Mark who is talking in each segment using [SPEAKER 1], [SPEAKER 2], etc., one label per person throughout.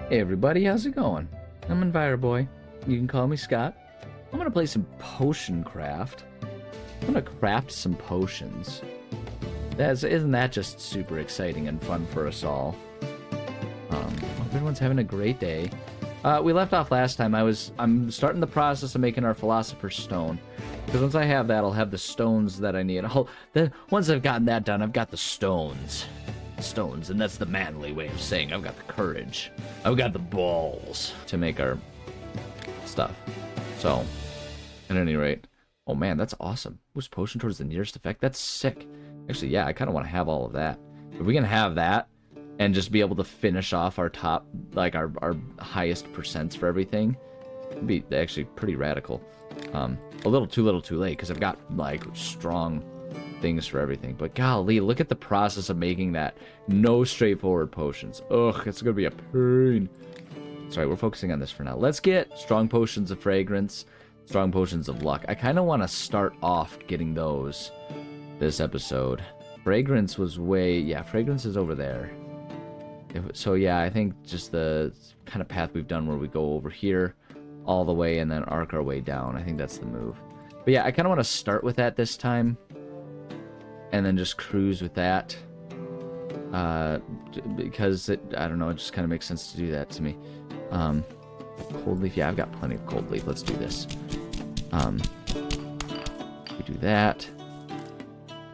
[SPEAKER 1] Hey everybody, how's it going? I'm Enviroboy. You can call me Scott. I'm gonna play some potion craft. I'm gonna craft some potions. Isn't that just super exciting and fun for us all? Hope everyone's having a great day. We left off last time. I'm starting the process of making our Philosopher's Stone. Because once I have that, I'll have the stones that I need. Once I've gotten that done, I've got the stones. Stones, and that's the manly way of saying I've got the courage. I've got the balls to make our stuff. So, at any rate, oh man, that's awesome. Boost potion towards the nearest effect. That's sick. Actually, yeah, I kind of want to have all of that. If we can have that and just be able to finish off our top, like our highest percents for everything, it'd be actually pretty radical. A little too late because I've got like strong things for everything, but golly, look at the process of making that. No straightforward potions. Ugh, it's gonna be a pain. Sorry, we're focusing on this for now. Let's get strong potions of fragrance, strong potions of luck. I kind of want to start off getting those this episode. Fragrance was fragrance is over there. So yeah, I think just the kind of path we've done where we go over here all the way and then arc our way down. I think that's the move. But yeah, I kind of want to start with that this time and then just cruise with that. Because I don't know, it just kind of makes sense to do that to me. Cold leaf, yeah, I've got plenty of cold leaf. Let's do this. We do that.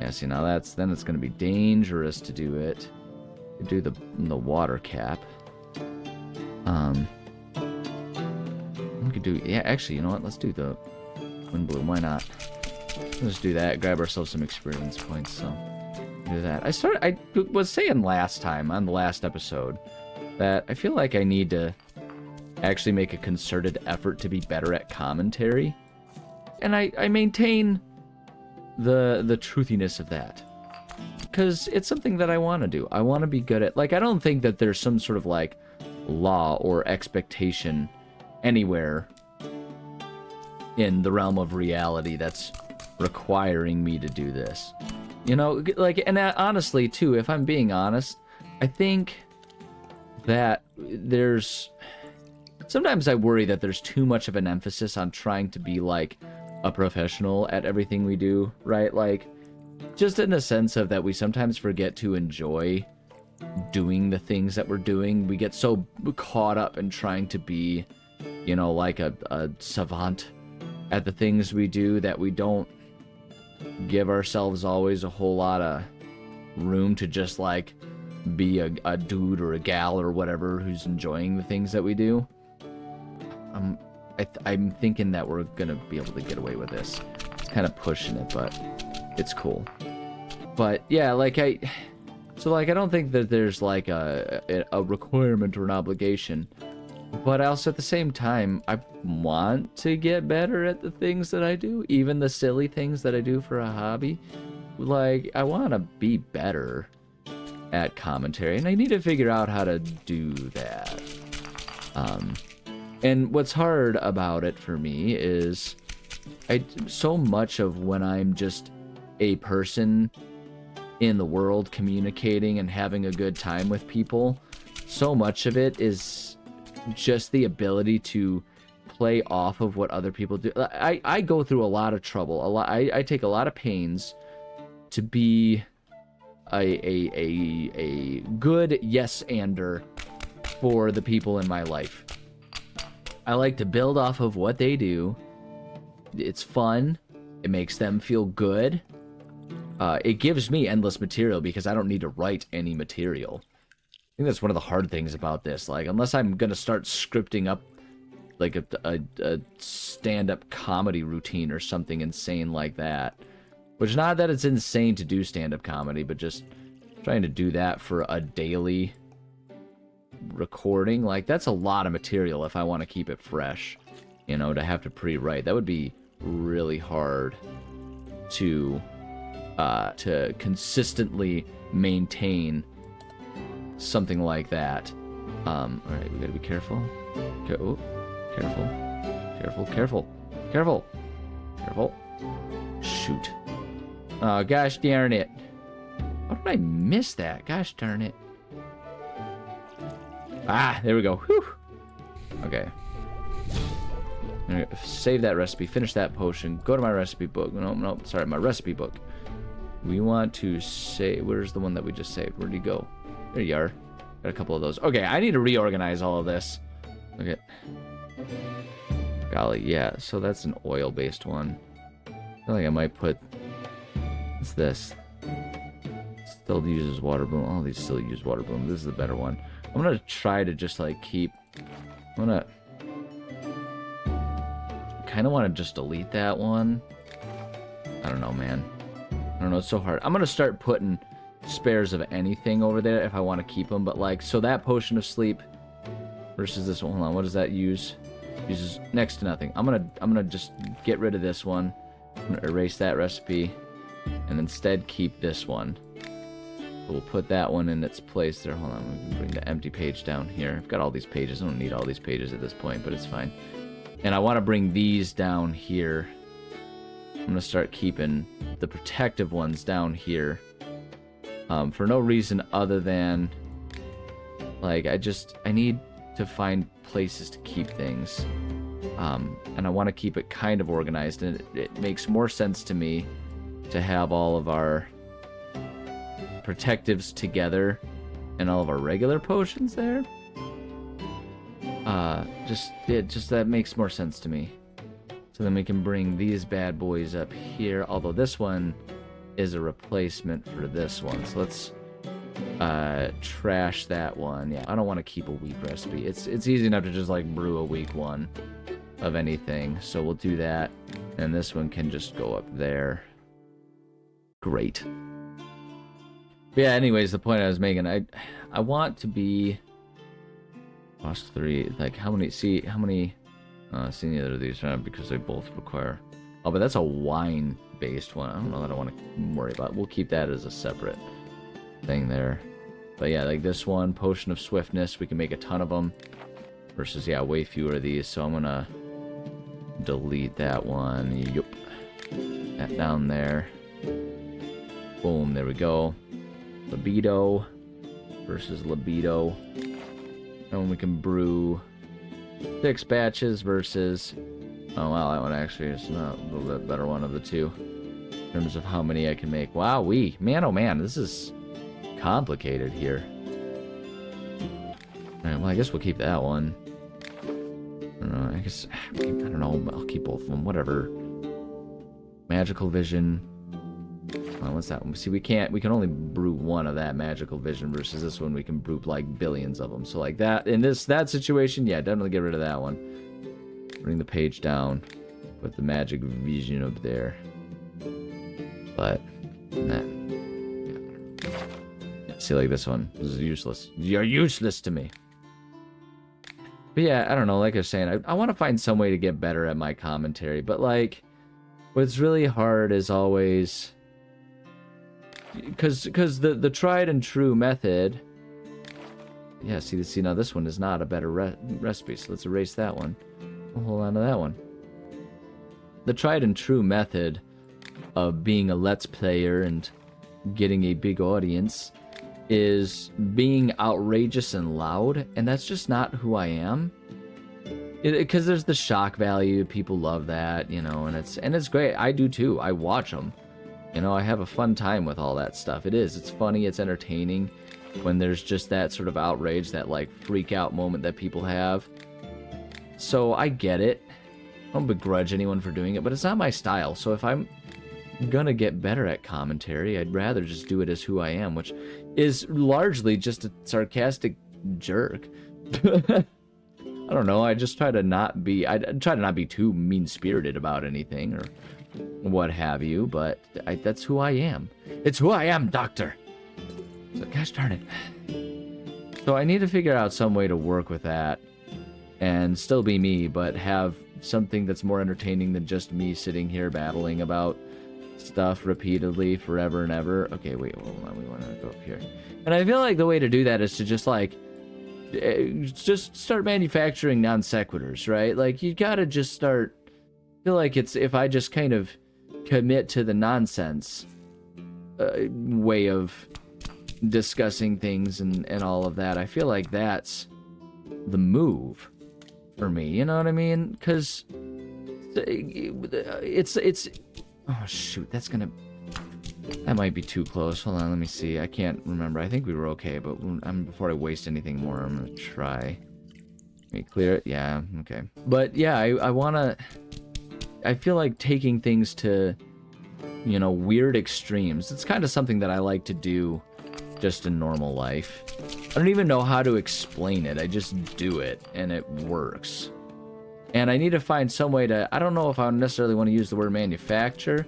[SPEAKER 1] Yeah, see, now then it's going to be dangerous to do it. We do the water cap. We could do, yeah, actually, you know what? Let's do the wind bloom. Why not? Let's do that. Grab ourselves some experience points. So do that. I was saying last time on the last episode that I feel like I need to actually make a concerted effort to be better at commentary, and I maintain the truthiness of that because it's something that I want to do. I want to be good at. Like, I don't think that there's some sort of like law or expectation anywhere in the realm of reality that's requiring me to do this, you know, like, and honestly too, if I'm being honest, I think that sometimes I worry that there's too much of an emphasis on trying to be like a professional at everything we do, right? Like, just in the sense of that we sometimes forget to enjoy doing the things that we're doing. We get so caught up in trying to be, you know, like a savant at the things we do that we don't give ourselves always a whole lot of room to just like be a dude or a gal or whatever who's enjoying the things that we do. I'm thinking that we're gonna be able to get away with this. It's kind of pushing it, but it's cool. But yeah, like I don't think that there's like a requirement or an obligation. But also at the same time, I want to get better at the things that I do, even the silly things that I do for a hobby. Like, I want to be better at commentary, and I need to figure out how to do that. And what's hard about it for me is so much of when I'm just a person in the world communicating and having a good time with people, so much of it is just the ability to play off of what other people do. I go through a lot of trouble. I take a lot of pains to be a good yes-ander for the people in my life. I like to build off of what they do. It's fun. It makes them feel good. It gives me endless material because I don't need to write any material. I think that's one of the hard things about this. Like, unless I'm gonna start scripting up like a stand-up comedy routine or something insane like that, which, not that it's insane to do stand-up comedy, but just trying to do that for a daily recording, like, that's a lot of material if I want to keep it fresh, you know, to have to pre-write. That would be really hard to consistently maintain something like that. All right, we gotta be careful. Careful. Shoot. Oh, gosh darn it. How did I miss that? Gosh darn it. Ah, there we go. Whew. Okay. Save that recipe. Finish that potion. Go to my recipe book. No, sorry, my recipe book. We want to save... Where's the one that we just saved? Where'd you go? There you are. Got a couple of those. Okay, I need to reorganize all of this. Okay. Golly, yeah. So that's an oil-based one. I feel like I might put... What's this? Still uses water bloom. All these still use water bloom. This is the better one. I'm gonna try to just like keep... I'm gonna... kind of want to just delete that one. I don't know, man. I don't know, it's so hard. I'm gonna start putting spares of anything over there if I want to keep them, but like, so that potion of sleep versus this one. Hold on, what does that use? Uses next to nothing. I'm gonna just get rid of this one. I'm gonna erase that recipe and instead keep this one. So we'll put that one in its place there. Hold on, we can bring the empty page down here. I've got all these pages. I don't need all these pages at this point, but it's fine. And I want to bring these down here. I'm going to start keeping the protective ones down here. For no reason other than... like, I need to find places to keep things. And I want to keep it kind of organized. And it makes more sense to me to have all of our protectives together and all of our regular potions there. Just that makes more sense to me. So then we can bring these bad boys up here. Although this one is a replacement for this one. So let's trash that one. Yeah, I don't want to keep a weak recipe. It's easy enough to just like brew a weak one of anything. So we'll do that. And this one can just go up there. Great. But yeah, anyways, the point I was making, I want to be... Cost 3, like how many, see neither of these because they both require, oh, but that's a wine based one. I don't know that I want to worry about. We'll keep that as a separate thing there. But yeah, like this one, potion of swiftness, we can make a ton of them versus, yeah, way fewer of these. So I'm gonna delete that one. Yup. That down there. Boom, there we go. Libido versus libido. And we can brew 6 batches versus... Oh, wow, that one actually is not a little bit better one of the two. In terms of how many I can make. Wow, man, oh man, this is complicated here. Alright, well, I guess we'll keep that one. I don't know, I don't know, I'll keep both of them, whatever. Magical vision. Oh, what's that one? See, we can only brew one of that magical vision versus this one we can brew like billions of them. So like that, in that situation, yeah, definitely get rid of that one. Bring the page down, put the magic vision up there. But, nah. Yeah, see, like this one, this is useless. You're useless to me. But yeah, I don't know, like I was saying, I want to find some way to get better at my commentary, but like, what's really hard is always... Because the tried and true method... Yeah, see, now this one is not a better recipe, so let's erase that one. We'll hold on to that one. The tried and true method of being a Let's Player and getting a big audience is being outrageous and loud, and that's just not who I am. Because there's the shock value, people love that, you know, and it's great. I do too. I watch them. You know, I have a fun time with all that stuff. It's funny, it's entertaining when there's just that sort of outrage, that like freak out moment that people have. So I get it. I don't begrudge anyone for doing it, but it's not my style. So if I'm gonna get better at commentary, I'd rather just do it as who I am, which is largely just a sarcastic jerk. I don't know, I try to not be too mean-spirited about anything or what have you, but that's who I am. It's who I am, Doctor. So, gosh darn it. So I need to figure out some way to work with that and still be me, but have something that's more entertaining than just me sitting here babbling about stuff repeatedly forever and ever. Okay, wait, hold on, we want to go up here. And I feel like the way to do that is to just start manufacturing non sequiturs, right? Like, you gotta just start... I feel like it's, if I just kind of commit to the nonsense way of discussing things and all of that, I feel like that's the move for me, you know what I mean? Because it's oh shoot, that might be too close. Hold on, let me see. I can't remember. I think we were okay, but before I waste anything more, I'm gonna try. Let me clear it. Yeah, okay. But yeah, I feel like taking things to, you know, weird extremes. It's kind of something that I like to do just in normal life. I don't even know how to explain it. I just do it, and it works. And I need to find some way to, I don't know if I necessarily want to use the word manufacture,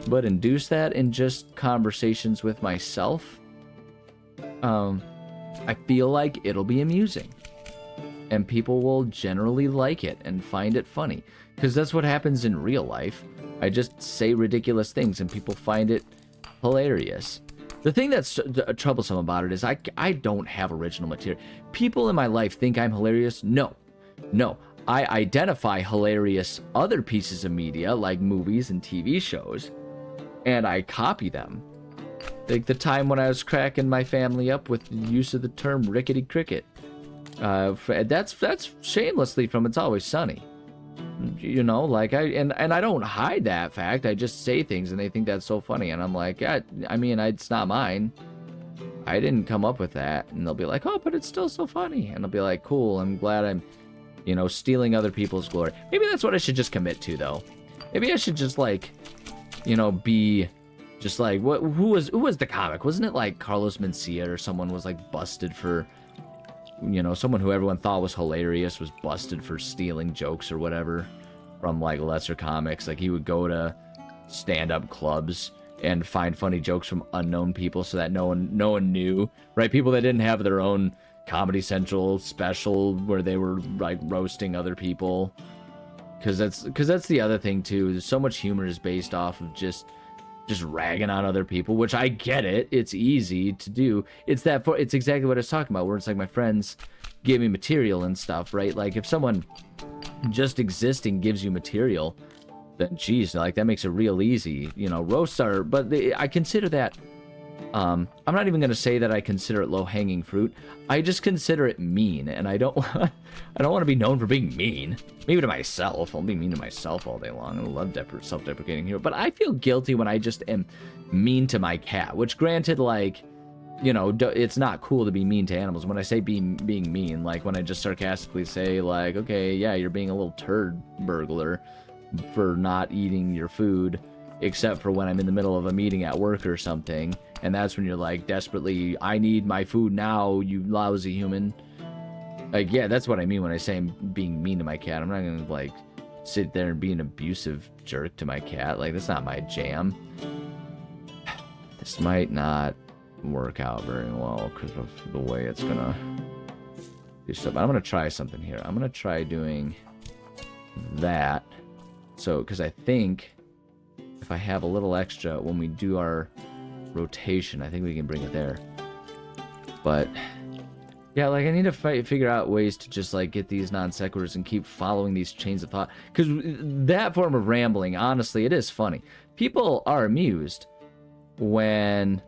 [SPEAKER 1] but induce that in just conversations with myself. I feel like it'll be amusing. And people will generally like it and find it funny. Because that's what happens in real life. I just say ridiculous things and people find it hilarious. The thing that's troublesome about it is I don't have original material. People in my life think I'm hilarious. No. I identify hilarious other pieces of media, like movies and TV shows, and I copy them. Like the time when I was cracking my family up with the use of the term rickety cricket. That's shamelessly from It's Always Sunny. You know, like I don't hide that fact. I just say things and they think that's so funny, and I'm like, yeah, I mean, it's not mine. I didn't come up with that. And they'll be like, oh, but it's still so funny. And I'll be like, cool, I'm glad I'm, you know, stealing other people's glory. Maybe that's what I should just commit to, though. Maybe I should just, like, you know, be just like, who was the comic? Wasn't it like Carlos Mencia or someone was like busted for, you know, someone who everyone thought was hilarious was busted for stealing jokes or whatever from like lesser comics. Like he would go to stand-up clubs and find funny jokes from unknown people so that no one knew, right? People that didn't have their own Comedy Central special where they were like roasting other people. Because that's the other thing too. So much humor is based off of just ragging on other people, which I get it. It's easy to do. It's exactly what I was talking about, where it's like my friends give me material and stuff, right? Like if someone just existing gives you material, then geez, like that makes it real easy. You know, roasts are, but I consider that. I'm not even gonna say that I consider it low-hanging fruit. I just consider it mean, and I don't want to be known for being mean. Maybe to myself, I'll be mean to myself all day long. I love self-deprecating here, but I feel guilty when I just am mean to my cat. Which, granted, like, you know, it's not cool to be mean to animals. When I say being mean, like when I just sarcastically say, like, okay, yeah, you're being a little turd burglar for not eating your food, except for when I'm in the middle of a meeting at work or something. And that's when you're like, desperately, I need my food now, you lousy human. Like, yeah, that's what I mean when I say I'm being mean to my cat. I'm not gonna, like, sit there and be an abusive jerk to my cat. Like, that's not my jam. This might not work out very well because of the way it's gonna do stuff. I'm gonna try something here. I'm gonna try doing that. So, because I think if I have a little extra when we do our rotation, I think we can bring it there. But yeah, like I need to figure out ways to just like get these non sequiturs and keep following these chains of thought, because that form of rambling, honestly, it is funny. People are amused when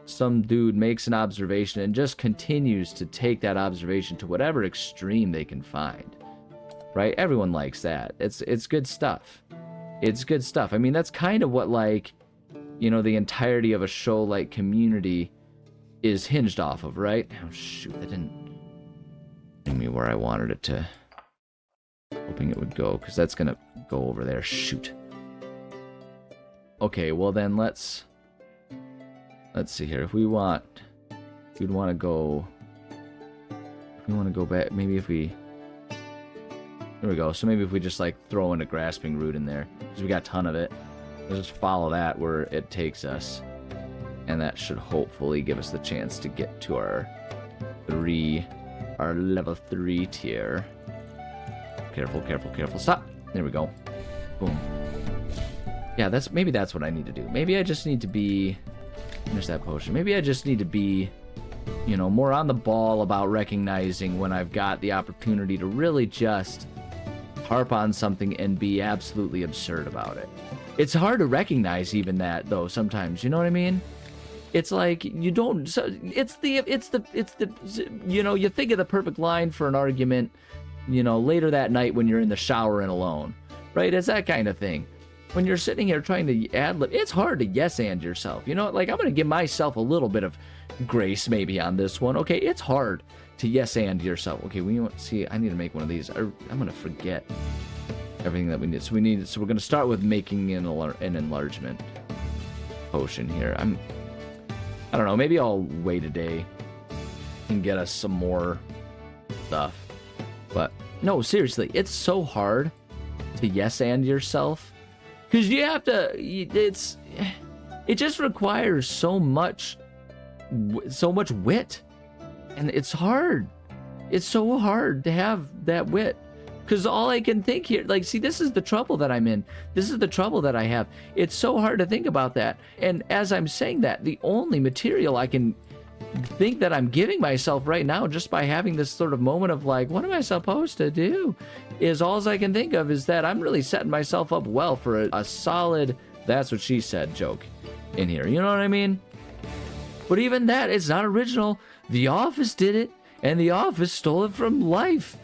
[SPEAKER 1] some dude makes an observation and just continues to take that observation to whatever extreme they can find, right? Everyone likes that. It's good stuff. It's good stuff. I mean, that's kind of what, like, you know, the entirety of a show like Community is hinged off of, right? Oh, shoot, that didn't bring me where I wanted it to. Hoping it would go, because that's going to go over there. Shoot. Okay, well then let's see here. If we'd want to go back, maybe if we, there we go. So maybe if we just like throw in a grasping root in there, because we got a ton of it. Let's just follow that where it takes us, and that should hopefully give us the chance to get to our level 3 tier. Careful, careful, careful. Stop. There we go. Boom. Yeah, maybe that's what I need to do. Maybe I just need to be, there's that potion. Maybe I just need to be, you know, more on the ball about recognizing when I've got the opportunity to really just harp on something and be absolutely absurd about it. It's hard to recognize even that, though, sometimes. You know what I mean? It's like you don't. So it's the you know, you think of the perfect line for an argument, you know, later that night when you're in the shower and alone, right? It's that kind of thing. When you're sitting here trying to ad-lib, it's hard to yes and yourself. You know, like I'm gonna give myself a little bit of grace maybe on this one. Okay, it's hard to yes and yourself. Okay, we want see. I need to make one of these. I'm gonna forget everything that we need. So we're gonna start with making an enlargement potion here. I don't know. Maybe I'll wait a day and get us some more stuff. But no, seriously, it's so hard to yes and yourself. Because you have to, it just requires so much wit. And it's hard. It's so hard to have that wit. Because all I can think here, like, see, this is the trouble that I'm in. This is the trouble that I have. It's so hard to think about that. And as I'm saying that, the only material I can think that I'm giving myself right now, just by having this sort of moment of like, what am I supposed to do? Is all I can think of is that I'm really setting myself up well for a solid, that's what she said joke in here. You know what I mean? But even that, it's not original. The Office did it, and The Office stole it from life.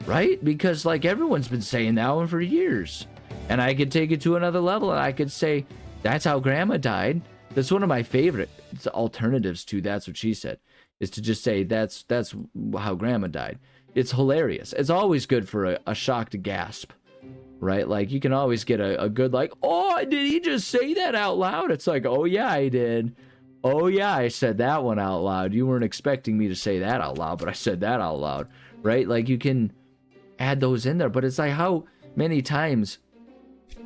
[SPEAKER 1] Right? Because like everyone's been saying that one for years. And I could take it to another level and I could say, that's how Grandma died. That's one of my favorite alternatives to that's what she said, is to just say that's how Grandma died. It's hilarious. It's always good for a shocked gasp. Right? Like you can always get a good like, oh, did he just say that out loud? It's like, oh yeah, I did. Oh yeah, I said that one out loud. You weren't expecting me to say that out loud, but I said that out loud. Right? Like you can add those in there, but it's like, how many times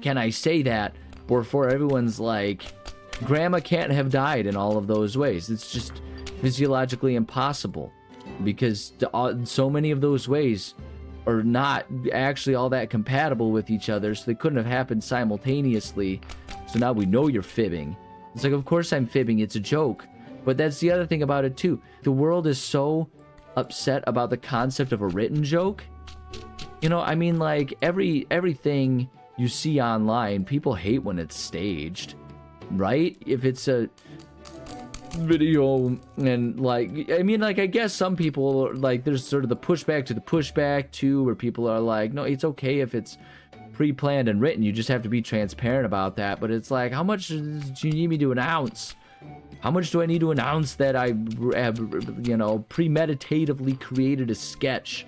[SPEAKER 1] can I say that before everyone's like, Grandma can't have died in all of those ways? It's just physiologically impossible, because so many of those ways are not actually all that compatible with each other, so they couldn't have happened simultaneously. So now we know you're fibbing. It's like, of course I'm fibbing, it's a joke. But that's the other thing about it too. The world is so upset about the concept of a written joke. You know, I mean, like, everything you see online, people hate when it's staged, right? If it's a video, and, like, I mean, like, I guess some people, like, there's sort of the pushback to the pushback, too, where people are like, no, it's okay if it's pre-planned and written, you just have to be transparent about that. But it's like, how much do you need me to announce? How much do I need to announce that I have, you know, premeditatively created a sketch?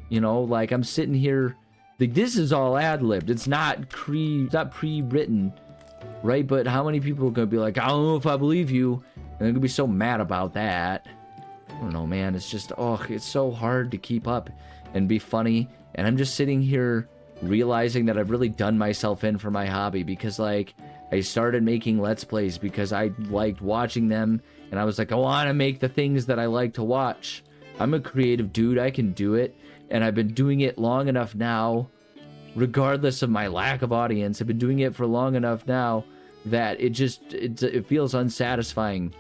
[SPEAKER 1] You know, like I'm sitting here, like this is all ad-libbed. It's not pre-written, right? But how many people are gonna be like, I don't know if I believe you, and they're gonna be so mad about that. I don't know, man. It's just, oh, it's so hard to keep up and be funny. And I'm just sitting here realizing that I've really done myself in for my hobby, because like I started making Let's Plays because I liked watching them, and I was like, I want to make the things that I like to watch. I'm a creative dude. I can do it. And I've been doing it long enough now, regardless of my lack of audience. I've been doing it for long enough now that it feels unsatisfying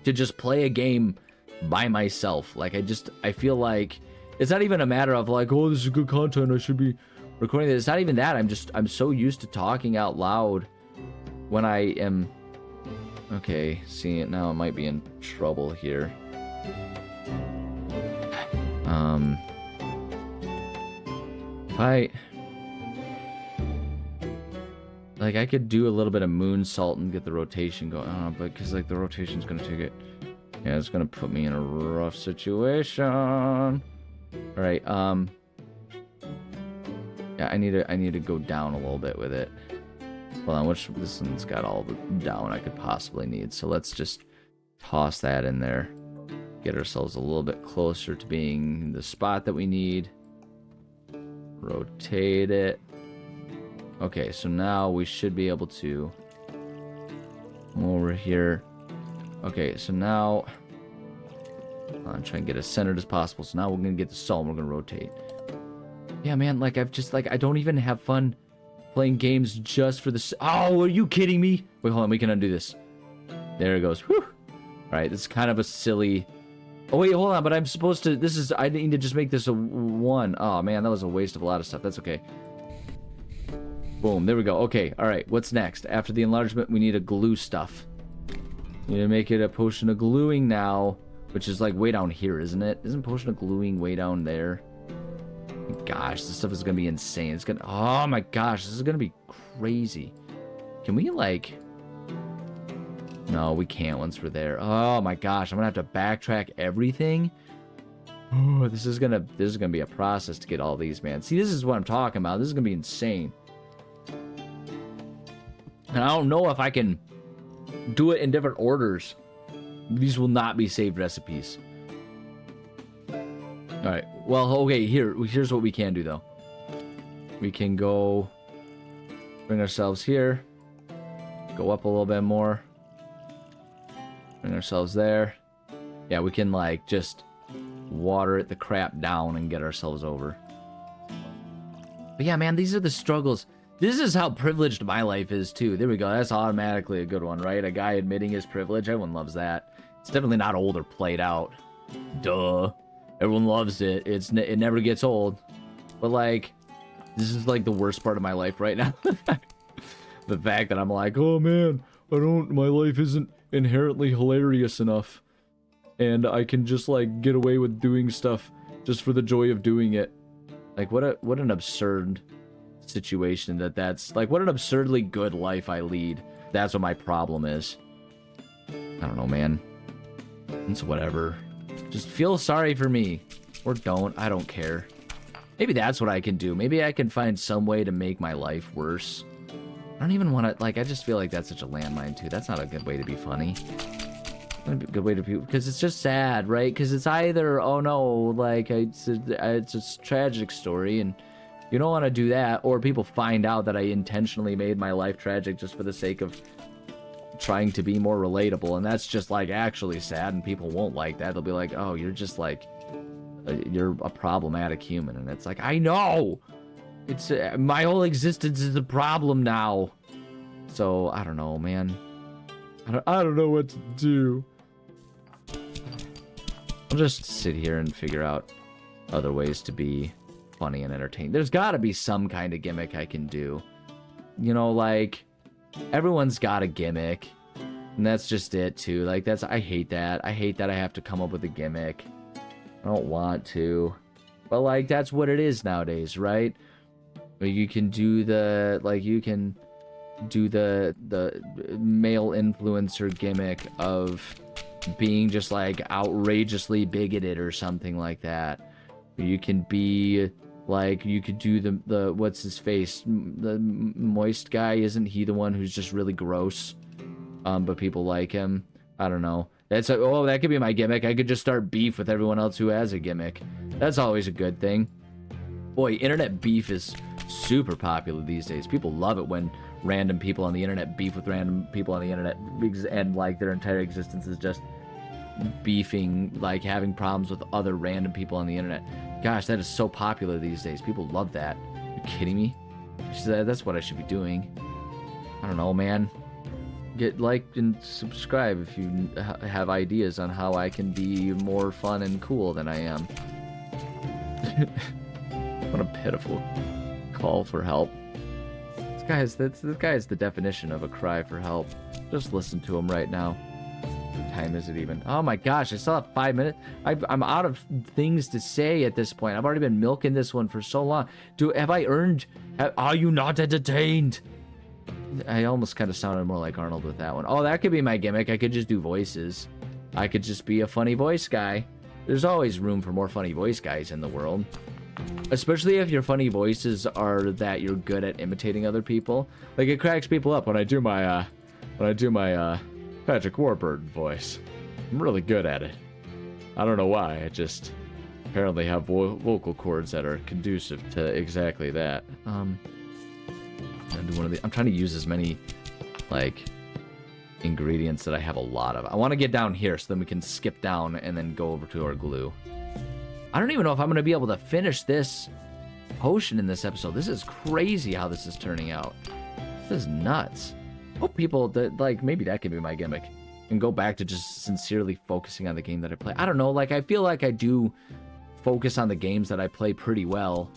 [SPEAKER 1] to just play a game by myself. Like I feel like it's not even a matter of like, oh, this is good content, I should be recording this. It's not even that. I'm so used to talking out loud when I am. Okay, seeing it now, I might be in trouble here. If I could do a little bit of moonsault and get the rotation going, but because like the rotation's gonna take it, yeah, it's gonna put me in a rough situation. All right, yeah, I need to go down a little bit with it. Hold on, this one's got all the down I could possibly need, so let's just toss that in there, get ourselves a little bit closer to being the spot that we need. Rotate it. Okay, so now we should be able to come over here. Okay, so now I'm trying to get as centered as possible. So now we're gonna get the salt and we're gonna rotate. Yeah, man, like I don't even have fun playing games just for the. Oh, are you kidding me? Wait, hold on, we can undo this. There it goes. Whew. All right, this is kind of a silly. Oh wait, hold on, but I'm supposed to, I need to just make this a 1. Oh man, that was a waste of a lot of stuff. That's okay. Boom, there we go. Okay, all right, what's next? After the enlargement, we need to glue stuff. You need to make it a potion of gluing now, which is like way down here, isn't it? Isn't potion of gluing way down there? Gosh, this stuff is gonna be insane. It's gonna, oh my gosh, this is gonna be crazy. Can we like, no, we can't once we're there. Oh my gosh, I'm gonna have to backtrack everything. Oh, this is gonna be a process to get all these, man. See, this is what I'm talking about. This is gonna be insane. And I don't know if I can do it in different orders. These will not be saved recipes. Alright, well, okay, here's what we can do, though. We can go bring ourselves here. Go up a little bit more. Bring ourselves there. Yeah, we can, like, just water it the crap down and get ourselves over. But yeah, man, these are the struggles. This is how privileged my life is, too. There we go. That's automatically a good one, right? A guy admitting his privilege. Everyone loves that. It's definitely not old or played out. Duh. Everyone loves it. It never gets old. But, like, this is, like, the worst part of my life right now. The fact that I'm like, oh, man, my life isn't inherently hilarious enough. And I can just, like, get away with doing stuff just for the joy of doing it. Like, what an absurd situation that's like, what an absurdly good life I lead. That's what my problem is. I don't know, man. It's whatever. Just feel sorry for me, or don't. I don't care. Maybe that's what I can do. Maybe I can find some way to make my life worse. I don't even want to, like, I just feel like that's such a landmine too. That's not a good way to be funny. A good way to be, because it's just sad, right? Because it's either, oh no, like, it's a tragic story and you don't want to do that, or people find out that I intentionally made my life tragic just for the sake of trying to be more relatable, and that's just, like, actually sad, and people won't like that. They'll be like, oh, you're just, like, you're a problematic human, and it's like, I know! It's, my whole existence is a problem now. So, I don't know, man. I don't know what to do. I'll just sit here and figure out other ways to be funny and entertaining. There's got to be some kind of gimmick I can do. You know, like, everyone's got a gimmick, and that's just it too. Like, I hate that. I hate that I have to come up with a gimmick. I don't want to, but, like, that's what it is nowadays, right? You can do the male influencer gimmick of being just, like, outrageously bigoted or something like that. You can be like, you could do the what's his face, the moist guy. Isn't he the one who's just really gross, but people like him? I don't know. Oh, that could be my gimmick. I could just start beef with everyone else who has a gimmick. That's always a good thing. Boy, internet beef is super popular these days. People love it when random people on the internet beef with random people on the internet, and, like, their entire existence is just beefing, like, having problems with other random people on the internet. Gosh, that is so popular these days. People love that. Are you kidding me? That's what I should be doing. I don't know, man. Get like and subscribe if you have ideas on how I can be more fun and cool than I am. What a pitiful call for help. This guy is the definition of a cry for help. Just listen to him right now. What time is it even? Oh my gosh, I still have 5 minutes. I'm out of things to say at this point. I've already been milking this one for so long. Are you not entertained? I almost kind of sounded more like Arnold with that one. Oh, that could be my gimmick. I could just do voices. I could just be a funny voice guy. There's always room for more funny voice guys in the world. Especially if your funny voices are that you're good at imitating other people. Like, it cracks people up when I do my Patrick Warburton voice. I'm really good at it. I don't know why. I just apparently have vocal cords that are conducive to exactly that. I'm trying to use as many, like, ingredients that I have a lot of. I want to get down here so then we can skip down and then go over to our glue. I don't even know if I'm going to be able to finish this potion in this episode. This is crazy how this is turning out. This is nuts. Hope people that, like, maybe that could be my gimmick and go back to just sincerely focusing on the game that I play. I don't know, like, I feel like I do focus on the games that I play pretty well.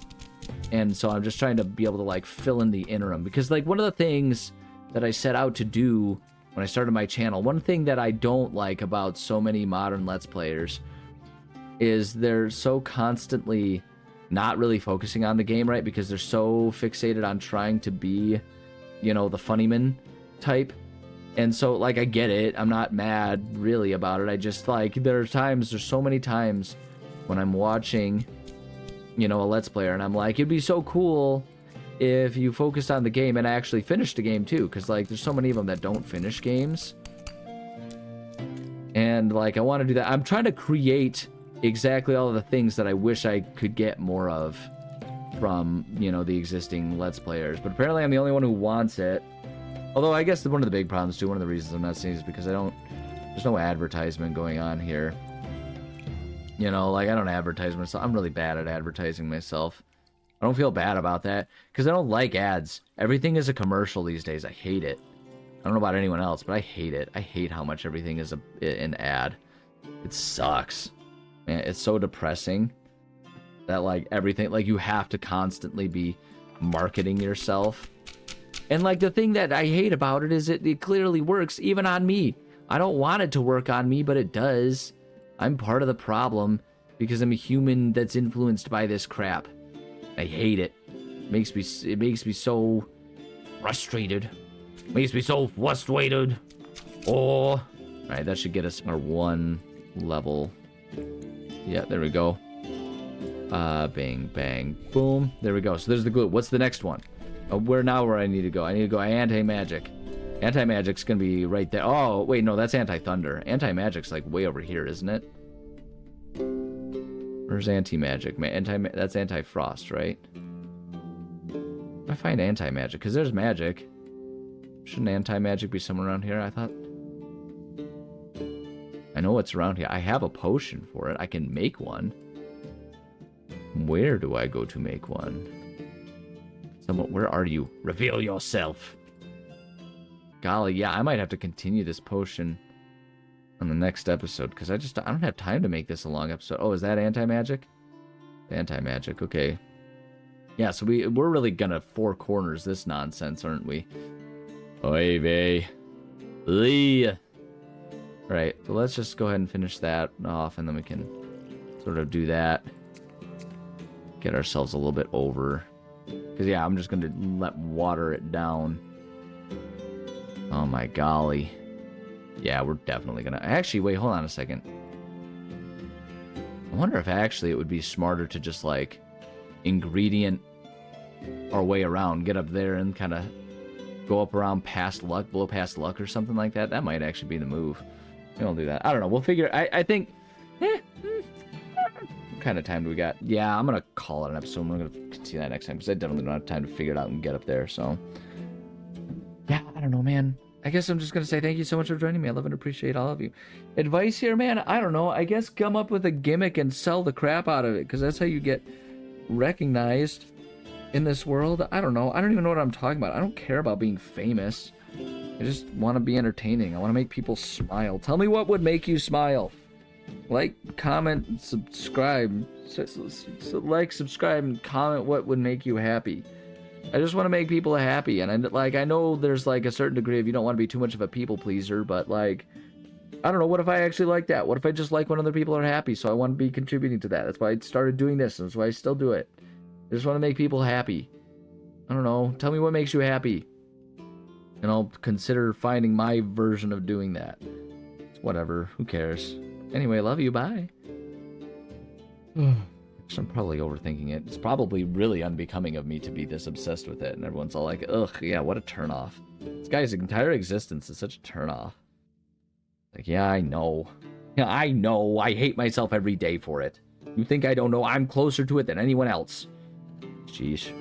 [SPEAKER 1] And so I'm just trying to be able to, like, fill in the interim. Because, like, one of the things that I set out to do when I started my channel. One thing that I don't like about so many modern Let's Players is they're so constantly not really focusing on the game, right? Because they're so fixated on trying to be, you know, the funnyman type. And so, like, I get it. I'm not mad, really, about it. I just, like, there's so many times when I'm watching, you know, a Let's Player, and I'm like, it'd be so cool if you focused on the game and actually finished the game, too. Because, like, there's so many of them that don't finish games. And, like, I want to do that. I'm trying to create exactly all of the things that I wish I could get more of from, you know, the existing Let's Players. But apparently I'm the only one who wants it. Although, I guess one of the big problems, too, one of the reasons I'm not seeing is because there's no advertisement going on here. You know, like, I don't advertise myself. I'm really bad at advertising myself. I don't feel bad about that, because I don't like ads. Everything is a commercial these days. I hate it. I don't know about anyone else, but I hate it. I hate how much everything is an ad. It sucks. Man, it's so depressing that, like, everything, like, you have to constantly be marketing yourself. And, like, the thing that I hate about it is it clearly works even on me. I don't want it to work on me, but it does. I'm part of the problem because I'm a human that's influenced by this crap. I hate it. It makes me so frustrated. It makes me so frustrated. Oh. All right, that should get us our 1 level. Yeah, there we go. Bang, bang, boom. There we go. So there's the glue. What's the next one? Where I need to go? I need to go anti-magic. Anti-magic's gonna be right there. Oh, wait, no, that's anti-thunder. Anti-magic's like way over here, isn't it? Where's anti-magic? That's anti-frost, right? I find anti-magic, because there's magic. Shouldn't anti-magic be somewhere around here? I thought. I know what's around here. I have a potion for it. I can make one. Where do I go to make one? Where are you? Reveal yourself. Golly, yeah, I might have to continue this potion on the next episode, because I don't have time to make this a long episode. Oh, is that anti-magic? Anti-magic, okay. Yeah, so we're really gonna four corners this nonsense, aren't we? Oy vey. Lee. Right, so let's just go ahead and finish that off, and then we can sort of do that. Get ourselves a little bit over. Because, yeah, I'm just going to let water it down. Oh, my golly. Yeah, we're definitely going to... Actually, wait, hold on a second. I wonder if actually it would be smarter to just, like, ingredient our way around. Get up there and kind of go up around past luck, blow past luck or something like that. That might actually be the move. We'll do that. I don't know. We'll figure... I think... What kind of time do we got? Yeah, I'm going to call it an episode. I'm going to continue that next time, because I definitely don't have time to figure it out and get up there, so... Yeah, I don't know, man. I guess I'm just going to say thank you so much for joining me. I love and appreciate all of you. Advice here, man? I don't know. I guess come up with a gimmick and sell the crap out of it, because that's how you get recognized in this world. I don't know. I don't even know what I'm talking about. I don't care about being famous. I just want to be entertaining. I want to make people smile. Tell me what would make you smile. Like, comment, subscribe. Like, subscribe, and comment what would make you happy. I just want to make people happy, and I know there's like a certain degree of you don't want to be too much of a people pleaser, but like, I don't know, what if I actually like that? What if I just like when other people are happy, so I want to be contributing to that? That's why I started doing this, and that's why I still do it. I just want to make people happy. I don't know, tell me what makes you happy, and I'll consider finding my version of doing that. It's whatever, who cares? Anyway, love you, bye. I'm probably overthinking it. It's probably really unbecoming of me to be this obsessed with it, and everyone's all like, ugh, yeah, what a turnoff. This guy's entire existence is such a turnoff. Like, yeah, I know. Yeah, I know. I hate myself every day for it. You think I don't know? I'm closer to it than anyone else. Sheesh.